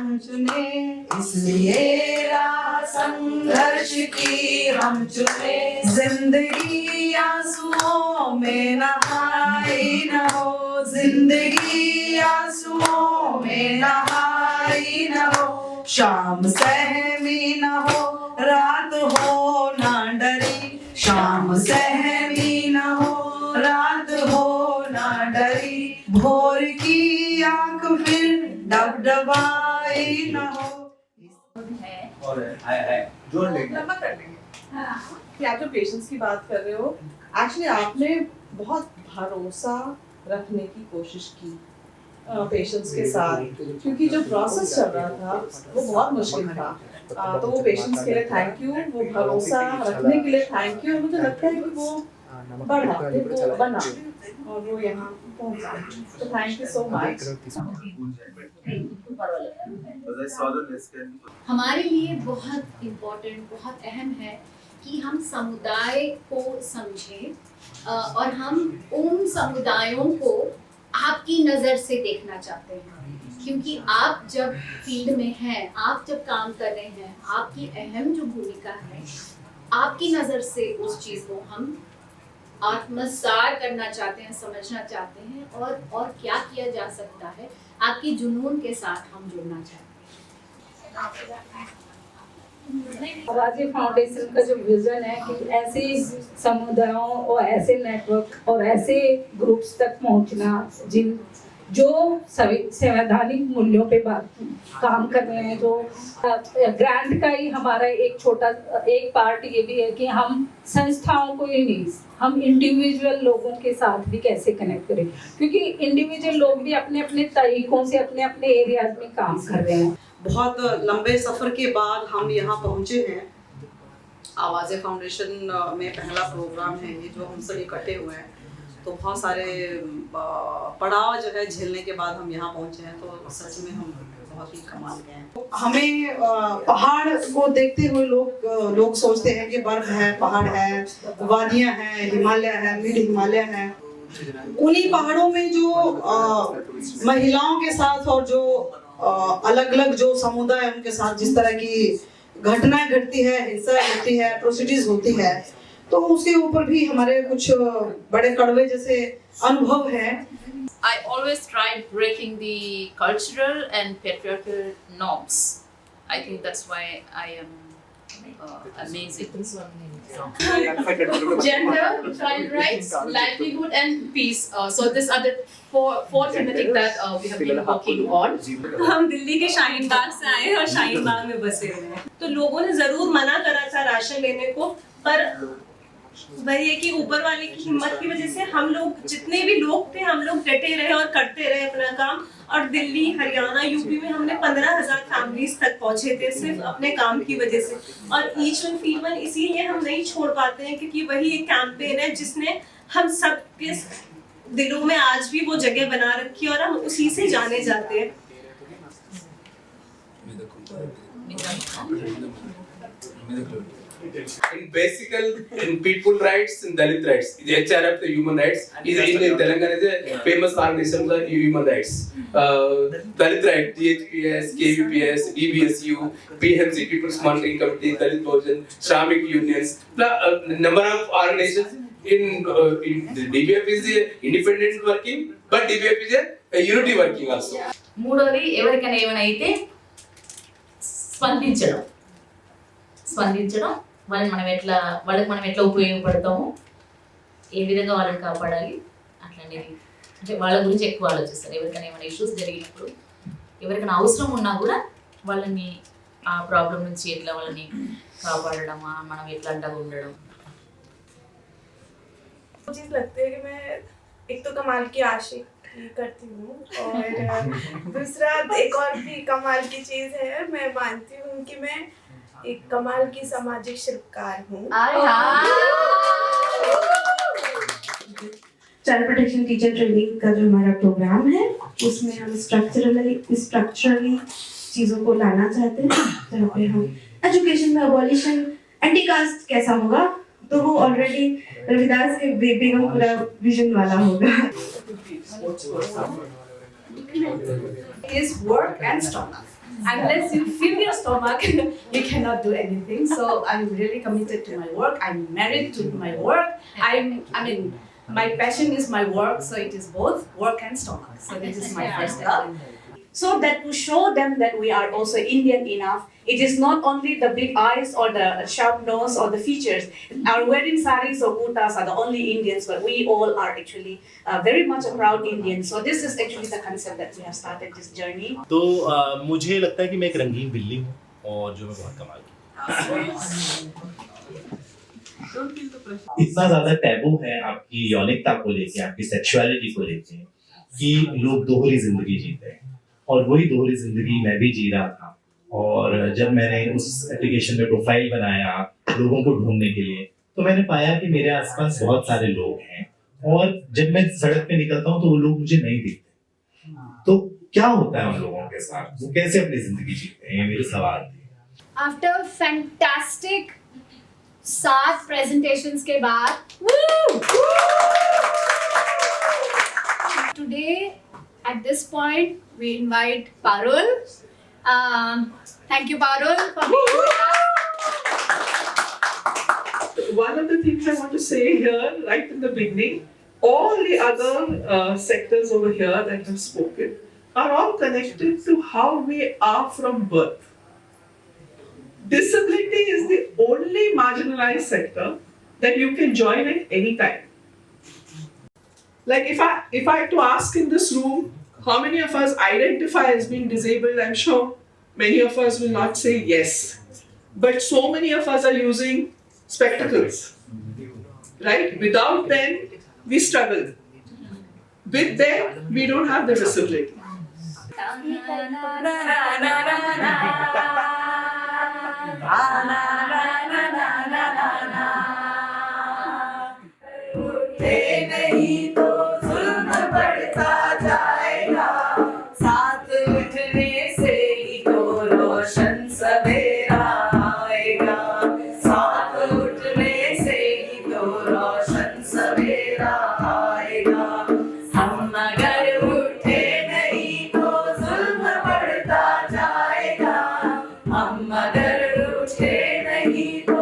हम चुने, इसलिए राह संघर्ष की हम चुने। जिंदगी आंसुओं में नहाई न हो, जिंदगी आंसुओं में नहाई न हो। शाम सहमी न हो, रात हो ना डरी, शाम सहमी न हो, रात हो ना डरी। भोर की आंख फिर डबडबाई न हो। और है जोड़ लेंगे, लंबा कर लेंगे। कि आप जो पेशेंट्स की बात कर रहे हो, एक्चुअली आपने बहुत भरोसा रखने की कोशिश की पेशेंट्स के साथ, क्योंकि जो प्रोसेस चल रहा था वो बहुत मुश्किल था। तो वो पेशेंट्स के लिए थैंक यू, वो भरोसा रखने के लिए थैंक यू। मुझे लगता है कि वो बढ़ा, वो बना और वो यहाँ पहुँचा। तो थैंक यू सो मच। हमारे लिए बहुत इम्पोर्टेंट, बहुत अहम है कि हम समुदाय को समझें और हम उन समुदायों को आपकी नज़र से देखना चाहते हैं, क्योंकि आप जब फील्ड में हैं, आप जब काम कर रहे हैं, आपकी अहम जो भूमिका है, आपकी नज़र से उस चीज़ को हम आत्मसात करना चाहते हैं, समझना चाहते हैं और क्या किया जा सकता है, आपकी जुनून के साथ हम जुड़ना चाहते हैं। आवाज़ें फाउंडेशन का जो विजन है कि ऐसे समुदायों और ऐसे नेटवर्क और ऐसे ग्रुप्स तक पहुंचना जो संवैधानिक मूल्यों पे काम कर रहे हैं। जो ग्रांट का ही हमारा एक पार्ट ये भी है कि हम संस्थाओं को ही नहीं, हम इंडिविजुअल लोगों के साथ भी कैसे कनेक्ट करें, क्योंकि इंडिविजुअल लोग भी अपने अपने तरीकों से अपने अपने एरियाज में काम कर रहे हैं। बहुत लंबे सफ़र के बाद हम यहाँ पहुँचे हैं। आवाज़ें फाउंडेशन में पहला प्रोग्राम है ये जो हम सब इकट्ठे हुए हैं, तो बहुत सारे पड़ाव जो है झेलने के बाद हम यहाँ पहुँचे हैं। तो सच में हम बहुत ही कमाल के हैं। हमें पहाड़ को देखते हुए लोग सोचते हैं कि बर्फ है, पहाड़ है, वादियाँ हैं, हिमालय है, मिड हिमालय है। उन्हीं पहाड़ों में जो महिलाओं के साथ और जो अलग अलग जो समुदाय उनके साथ जिस तरह की घटनाएं घटती है, हिंसा घटती है, एट्रोसिटीज होती है, तो उसके ऊपर भी हमारे कुछ बड़े कड़वे जैसे अनुभव हैं। I always tried breaking the cultural and patriarchal norms. I think that's why I am amazing. Gender, child rights, livelihood, and peace. So these are the four thematic that we have been working on. हम दिल्ली के शाहीन बाग से आए हैं और शाहीन बाग में बसे हुए हैं, तो लोगों ने जरूर मना करा था राशन लेने को, पर वही है कि ऊपर वाले की हिम्मत की वजह से हम लोग जितने भी लोग थे, हम लोग डटे रहे और करते रहे अपना काम। और दिल्ली, हरियाणा, यूपी में हमने 15,000 फैमिलीज तक पहुंचे थे सिर्फ अपने काम की वजह से। और ईच वन फील वन इसीलिए हम नहीं छोड़ पाते हैं, क्योंकि वही एक कैंपेन है जिसने हम सबके दिलों में आज भी वो जगह बना रखी है और हम उसी से जाने जाते हैं। In basical, in people rights, in Dalit rights, the HRF, the human rights, is in Telangana is a famous organization for human rights. Dalit rights, DHPS, KVPS, DBSU, PMC, People's Monitoring Committee, Dalit Bhojan, Shramik Unions, number of organizations. In the DBF is a independent working, but DBF is a unity working also. మూడోది ఎవరికైనా ఏమైనా అయితే స్పందించడం వాళ్ళకి మనం ఎట్లా ఉపయోగపడతామో, ఏ విధంగా వాళ్ళని కాపాడాలి అట్లనే అంటే వాళ్ళ గురించి ఎక్కువ ఆలోచిస్తారు. ఎవరికైనా ఏమైనా ఇష్యూస్ జరిగినప్పుడు, ఎవరికైనా అవసరం ఉన్నా కూడా వాళ్ళని ఆ ప్రాబ్లం నుంచి ఎట్లా వాళ్ళని కాపాడడమా, మనం ఎట్లా అంటగా ఉండడం। चीज़ लगती है कि मैं एक तो कमाल की आशिक करती हूँ, और दूसरा एक और भी कमाल की चीज़ है, मैं मानती हूँ कि मैं एक कमाल की सामाजिक शिल्पकार हूँ। चाइल्ड प्रोटेक्शन टीचर ट्रेनिंग का जो हमारा प्रोग्राम है, उसमें हम स्ट्रक्चरली चीज़ों को लाना चाहते हैं, जहाँ पे हम एजुकेशन में अबॉलिशन, एंटी कास्ट कैसा होगा, तो वो ऑलरेडी रविदास के बेगम पूरा विजन वाला होगा। Is work and stop. unless you fill your stomach, you cannot do anything. So I'm really committed to my work. I'm married to my work. My passion is my work, so it is both work and stomach. So this is my first love. So that to show them that we are also Indian enough. It is not only the big eyes or the sharp nose or the features. Our wedding saris or kurtas are the only Indians, but we all are actually very much a proud Indian. So this is actually the concept that we have started this journey. तो मुझे लगता है कि मैं एक रंगीन बिल्ली हूँ और जो मैं बहुत कमाल की। इतना ज़्यादा टैबू है आपकी यौनिकता को लेके, आपकी सेक्सुअलिटी को लेके, कि लोग दोहरी जिंदगी जीते हैं, और वही दोहरी जिंदगी मैं भी जी रहा था। और जब मैंने उस एप्लीकेशन में प्रोफाइल बनाया लोगों को ढूंढने के लिए, तो मैंने पाया कि मेरे आसपास बहुत सारे लोग हैं, और जब मैं सड़क पे निकलता हूँ तो वो लोग मुझे नहीं दिखते। तो क्या होता है उन लोगों के साथ, वो कैसे अपनी जिंदगी जीते हैं, ये मेरे सवाल थे। आफ्टर फैंटास्टिक 7 प्रेजेंटेशंस के बाद today at this point we invite Parul. Thank you, Parul, for being with us. One of the things I want to say here, right in the beginning, all the other sectors over here that have spoken are all connected to how we are from birth. Disability is the only marginalized sector that you can join at any time. Like if I had to ask in this room, how many of us identify as being disabled, I'm sure many of us will not say yes. But so many of us are using spectacles, right? Without them, we struggle. With them, we don't have the disability. हम अगर उठे नहीं तो